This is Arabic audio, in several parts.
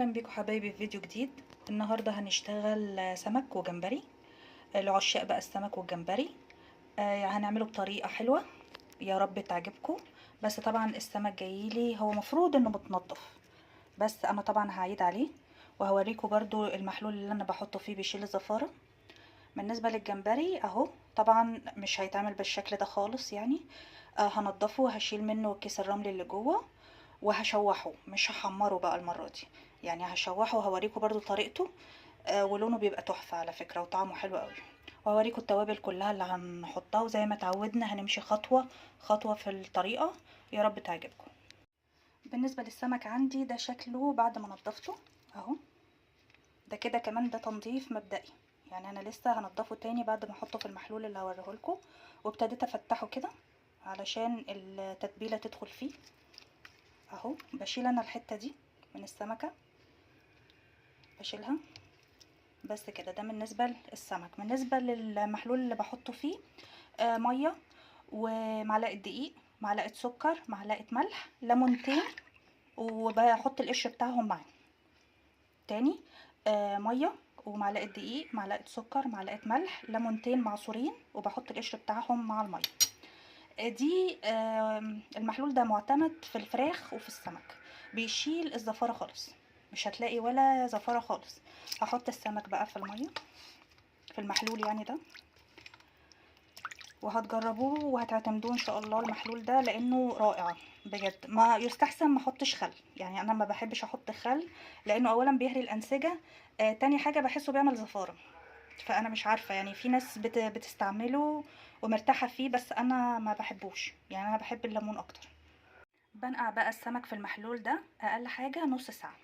اهلا بيكم حبايبي في فيديو جديد. النهارده هنشتغل سمك وجمبري لعشاق بقى السمك والجمبري. هنعمله بطريقه حلوه يا رب تعجبكم. بس طبعا السمك جايلي هو مفروض انه متنضف، بس انا طبعا هعيد عليه وهوريكم برضو المحلول اللي انا بحطه فيه بيشيل الزفاره. بالنسبه للجمبري اهو طبعا مش هيتعمل بالشكل ده خالص يعني. هنضفه وهشيل منه الكيس الرمل اللي جوه وهشوحه، مش هحمره بقى المرة دي، يعني هشوحه وهوريكم برضو طريقته. ولونه بيبقى تحفة على فكرة وطعمه حلو قوي. وهوريكم التوابل كلها اللي هنحطها، وزي ما اتعودنا هنمشي خطوة خطوة في الطريقة. يا رب تعجبكم. بالنسبة للسمك عندي ده شكله بعد ما نضفته اهو. ده كده كمان ده تنظيف مبدئي، يعني انا لسه هنضفه تاني بعد ما احطه في المحلول اللي هوريهولكم. وابتديت افتحه كده علشان التتبيلة تدخل فيه اهو. بشيل انا الحتة دي من السمكة، بشيلها بس كده. ده بالنسبة للسمك. بالنسبة للمحلول اللي بحطه فيه مية ومعلقة دقيق، معلقة سكر، معلقة ملح، ليمونتين، وبحط القشر بتاعهم معاه تاني. مية ومعلقة دقيق، معلقة سكر، معلقة ملح، ليمونتين معصورين، وبحط القشر بتاعهم مع المية دي. المحلول ده معتمد في الفراخ وفي السمك، بيشيل الزفارة خالص، مش هتلاقي ولا زفارة خالص. هحط السمك بقى في المية في المحلول يعني ده، وهتجربوه وهتعتمدوه ان شاء الله المحلول ده، لانه رائع بجد. ما يستحسن ما احطش خل، يعني انا ما بحبش احط خل لانه اولا بيهري الانسجه. تاني حاجه بحسه بيعمل زفاره، فانا مش عارفه يعني في ناس بتستعمله ومرتاحه فيه، بس انا ما بحبوش، يعني انا بحب الليمون اكتر. بنقع بقى السمك في المحلول ده اقل حاجه نص ساعه،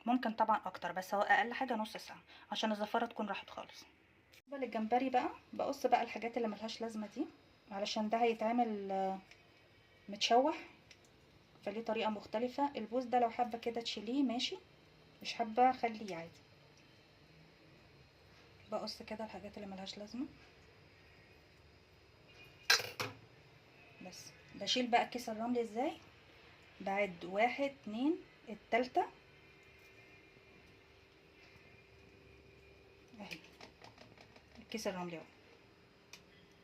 ممكن طبعا اكتر بس هو اقل حاجه نص ساعه عشان الزفاره تكون راحت خالص. بالنسبه للجمبري بقى بقص بقى الحاجات اللي ملهاش لازمه دي، علشان ده هيتعمل متشوح، فليه طريقه مختلفه. البوز ده لو حابه كده تشيليه ماشي، مش حابه خليه عادي. بقص كده الحاجات اللي ملهاش لازمه بس. بشيل بقى كيس الرمل ازاي، بعد 1 2 التالتة اهي. الكيس الرملي اهو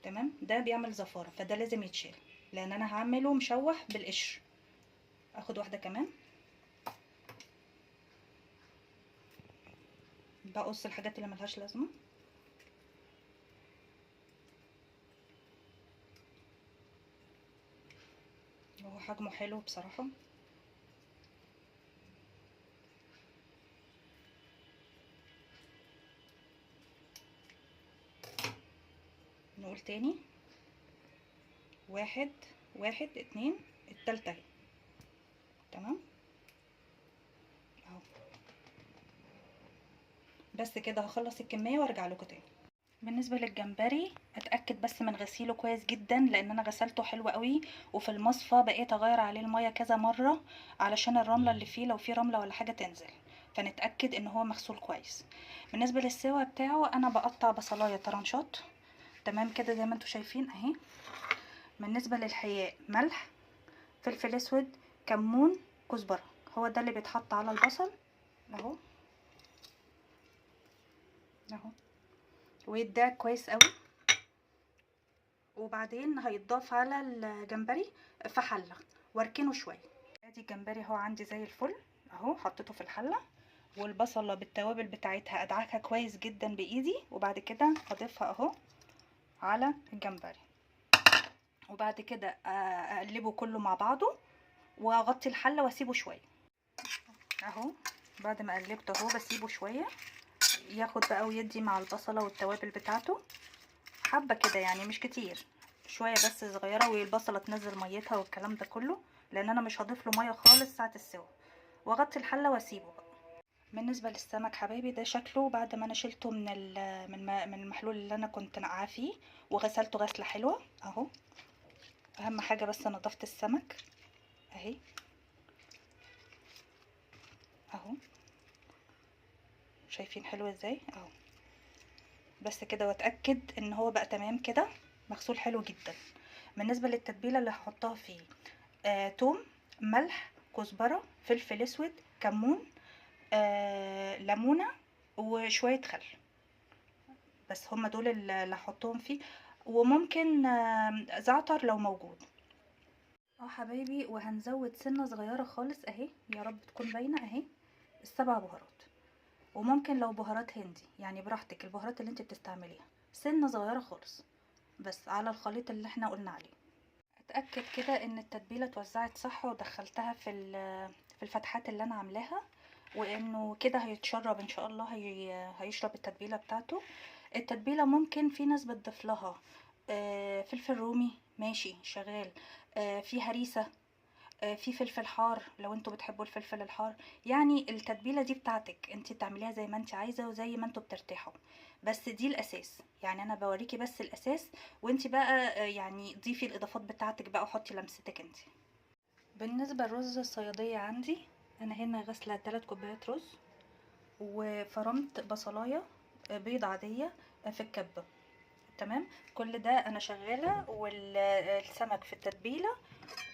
تمام. ده بيعمل زفارة فده لازم يتشال، لان انا هعمله مشوح بالقشر. اخد واحدة كمان. بقص الحاجات اللي ملهاش لازمة. هو حجمه حلو بصراحة. نقول تاني 1 1 2 التالتة اهي تمام اهو. بس كده هخلص الكمية وارجع لكم تاني. بالنسبه للجمبري اتاكد بس من غسيله كويس جدا، لان انا غسلته حلو قوي، وفي المصفى بقيت اغير عليه الميه كذا مره علشان الرمله اللي فيه لو فيه رمله ولا حاجه تنزل، فنتاكد ان هو مغسول كويس. بالنسبه للسوا بتاعه انا بقطع بصلايه طرنشات تمام كده زي ما انتم شايفين اهي. بالنسبه للحياء ملح، فلفل اسود، كمون، كزبره، هو ده اللي بيتحط على البصل اهو اهو، ويدعك كويس قوي. وبعدين هيتضاف على الجمبري في حله واركنه شويه. ادي الجمبري اهو عندي زي الفل اهو، حطيته في الحله، والبصله بالتوابل بتاعتها ادعكها كويس جدا بايدي، وبعد كده اضيفها اهو على الجمبري، وبعد كده اقلبه كله مع بعضه واغطي الحله واسيبه شويه اهو. بعد ما قلبته اهو بسيبه شويه ياخد بقى ويدي مع البصله والتوابل بتاعته حبه كده، يعني مش كتير، شويه بس صغيره، والبصله تنزل ميتها والكلام ده كله، لان انا مش هضيف له ميه خالص ساعه السوا. واغطي الحله واسيبه بقى. بالنسبه للسمك حبايبي ده شكله بعد ما انا شلته من المحلول اللي انا كنت نقعاه فيه وغسلته غسله حلوه اهو. اهم حاجه بس نظافه السمك اهي اهو. شايفين حلو ازاي اهو. بس كده واتاكد ان هو بقى تمام كده مغسول حلو جدا. بالنسبه للتتبيله اللي هحطها فيه توم، ملح، كزبره، فلفل اسود، كمون، ليمونه وشويه خل، بس هما دول اللي هحطهم فيه، وممكن زعتر لو موجود. حبايبي، وهنزود سنه صغيره خالص اهي، يا رب تكون باينه اهي، السبع بهارات. وممكن لو بهارات هندي يعني براحتك، البهارات اللي انت بتستعمليها، سنه صغيره خالص بس على الخليط اللي احنا قلنا عليه. اتاكد كده ان التتبيله اتوزعت صح ودخلتها في الفتحات اللي انا عاملاها، وانه كده هيتشرب ان شاء الله، هيشرب التتبيله بتاعته. التتبيله ممكن في ناس بتضيف لها فلفل رومي، ماشي شغال، في هريسه، في فلفل حار لو انتوا بتحبوا الفلفل الحار. يعني التتبيله دي بتاعتك انت تعمليها زي ما انت عايزه وزي ما انتوا بترتاحوا، بس دي الاساس. يعني انا بوريكي بس الاساس، وانت بقى يعني ضيفي الاضافات بتاعتك بقى وحطي لمستك انت. بالنسبه للرز الصياديه عندي، انا هنا غسله 3 كوبايات رز، وفرمت بصلايه بيض عاديه في الكبه. تمام، كل ده انا شغاله، والسمك في التتبيله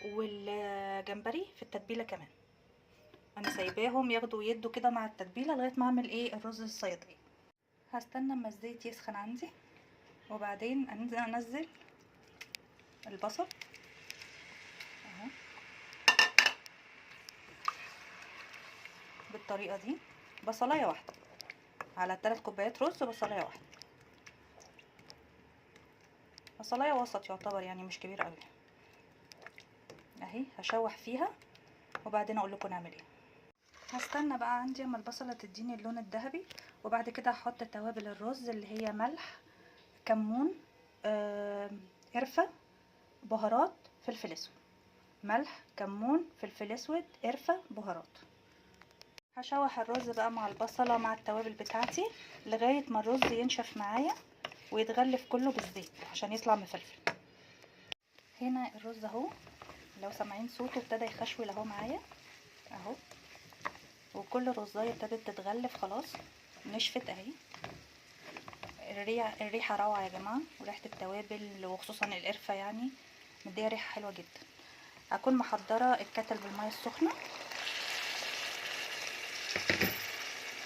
والجمبري في التتبيله كمان. انا سايباهم ياخدوا ويدوا كده مع التتبيله لغايه ما اعمل ايه الرز الصياديه. هستنى اما الزيت يسخن عندي، وبعدين انزل البصل اهو بالطريقه دي، بصلايه واحده على 3 كوبايات رز، بصلايه واحده، بصلايه وسط يعتبر يعني مش كبير قوي اهي. هشوح فيها وبعدين اقول لكم نعمل ايه. هستنى بقى عندي اما البصله تديني اللون الذهبي، وبعد كده هحط توابل الرز اللي هي ملح، كمون، قرفه، بهارات، فلفل اسود. ملح، كمون، فلفل اسود، قرفه، بهارات. هشوح الرز بقى مع البصله مع التوابل بتاعتي لغايه ما الرز ينشف معايا ويتغلف كله بالزيت عشان يطلع مفلفل. هنا الرز اهو، لو سامعين صوته ابتدى يخشول اهو معايا اهو، وكل رزايه ابتدت تتغلف خلاص، نشفت اهي. الريحه روعه يا جماعه، وريحه التوابل وخصوصا القرفه يعني مديها ريحه حلوه جدا. هكون محضره الكتل بالميه السخنه،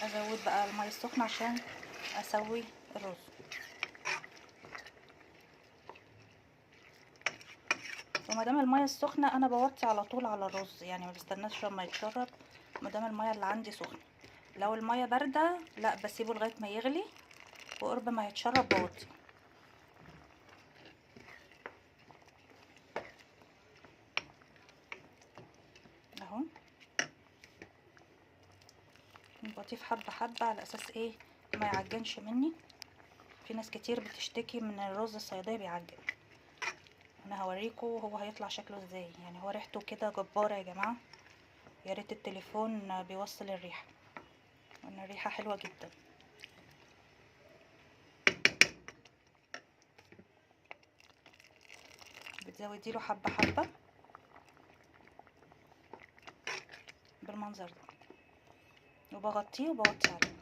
ازود بقى الميه السخنه عشان اسوي الرز. ومادام الميه السخنه انا بوطي على طول على الرز، يعني ما بستناش لما يتشرب مادام الميه اللي عندي سخنه. لو الميه بارده لا، بسيبه لغايه ما يغلي، وقرب ما يتشرب بوطي اهو. بطيء حبه حبه على اساس ايه ما يعجنش مني. في ناس كتير بتشتكي من الرز الصياديه بيعجن، انا هوريكم هو هيطلع شكله ازاي. يعني هو ريحته كده جباره يا جماعه، يا ريت التليفون بيوصل الريحه، وان الريحه حلوه جدا. بتزودي له حبه حبه بالمنظر ده، وبغطيه وبغطي عليه.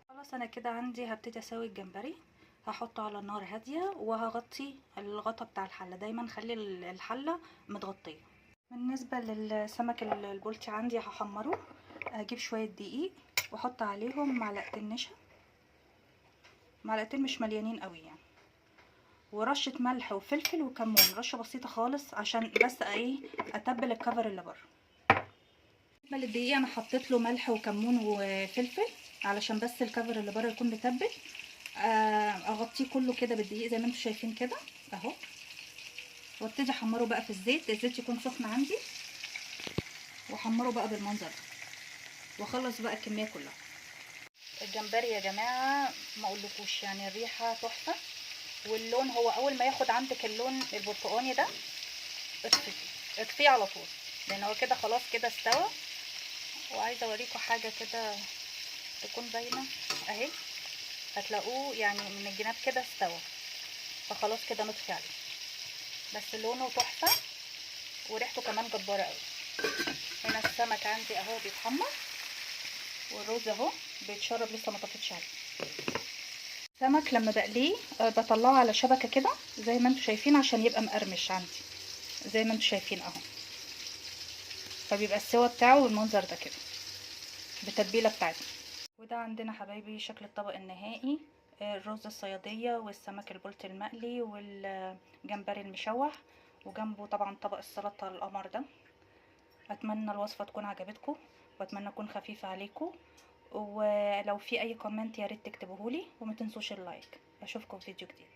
خلاص انا كده عندي هبتدي اسوي الجمبري. هحطه على نار هاديه وهغطي الغطا بتاع الحله، دايما خلي الحله متغطيه. بالنسبه للسمك البلطي عندي هحمره، اجيب شويه دقيق واحط عليهم معلقتين نشا، معلقتين مش مليانين قوي يعني، ورشه ملح وفلفل وكمون، رشه بسيطه خالص عشان بس ايه اتبل الكفر اللي بره. بالنسبه للدقيق انا حطيت له ملح وكمون وفلفل علشان بس الكفر اللي بره يكون متبل. اغطيه كله كده بالدقيق زي ما انتم شايفين كده اهو، وابتدي احمره بقى في الزيت. الزيت يكون سخن عندي، واحمره بقى بالمنظر ده، واخلص بقى الكميه كلها. الجمبري يا جماعه ما اقولكوش يعني الريحه تحفه، واللون هو اول ما ياخد عندك اللون البرتقاني ده اطفيه على طول، لان هو كده خلاص كده استوى. وعايزه اوريكم حاجه كده تكون باينه اهي، هتلاقوه يعني من الجناب كده استوى، فخلاص كده نطفي عليه. بس لونه تحفه وريحته كمان جباره قوي. هنا السمك عندي اهو بيتحمر، والرز اهو بيتشرب لسه ما طفيتش عليه. السمك لما بقليه بطلعه على شبكه كده زي ما انتم شايفين عشان يبقى مقرمش عندي زي ما انتم شايفين اهو. فبيبقى السوا بتاعه بالمنظر ده كده بالتتبيله بتاعتنا. وده عندنا حبايبي شكل الطبق النهائي، الرز الصياديه والسمك البلطي المقلي والجمبري المشوح، وجنبه طبعا طبق السلطه القمر ده. اتمنى الوصفه تكون عجبتكم، واتمنى اكون خفيفه عليكم، ولو في اي كومنت يا ريت تكتبوهولي، وما تنسوش اللايك. اشوفكم في فيديو جديد.